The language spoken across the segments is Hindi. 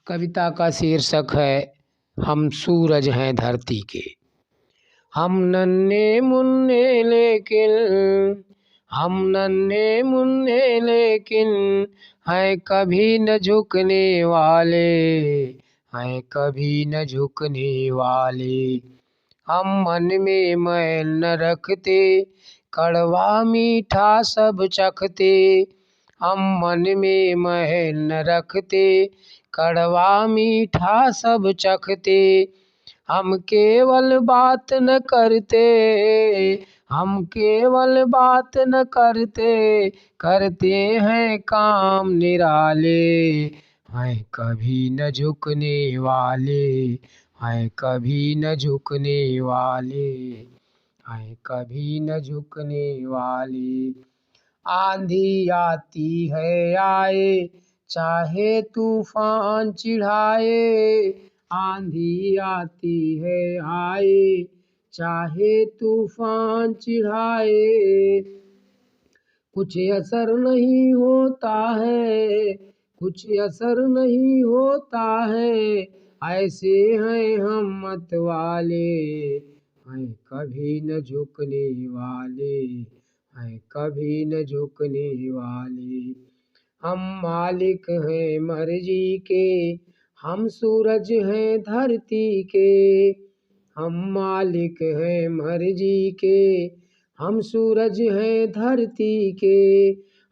कविता का शीर्षक है हम सूरज हैं धरती के। हम नन्हे मुन्ने लेकिन हैं कभी न झुकने वाले, हैं कभी न झुकने वाले। हम मन में मैल न रखते, कड़वा मीठा सब चखते। हम मन में मैल न रखते, कड़वा मीठा सब चखते। हम केवल बात न करते, हम केवल बात न करते, करते हैं काम निराले। हैं कभी न झुकने वाले, हैं कभी न झुकने वाले, हैं कभी न झुकने वाले। आंधी आती है आए, चाहे तूफान चिढ़ाए। आंधी आती है आए, चाहे तूफान चिढ़ाए। कुछ असर नहीं होता है, कुछ असर नहीं होता है। ऐसे हैं हम मत वाले, हैं कभी न झुकने वाले, हैं कभी न झुकने वाले। हम मालिक हैं मर्जी के, हम सूरज हैं धरती के। हम मालिक हैं मर्जी के, हम सूरज हैं धरती के।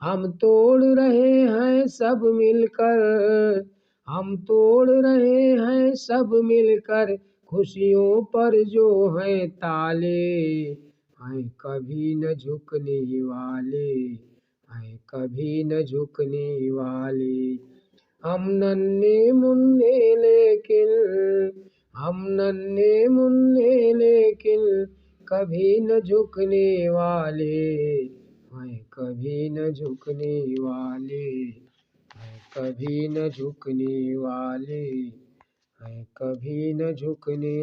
हम तोड़ रहे हैं सब मिलकर, हम तोड़ रहे हैं सब मिलकर। खुशियों पर जो हैं ताले, हैं कभी न झुकने वाले, हैं कभी न झुकने वाले। हम नन्हे मुन्ने लेकिन कभी न झुकने वाले, हैं कभी न झुकने वाले, हैं कभी न झुकने वाले, हैं कभी न झुकने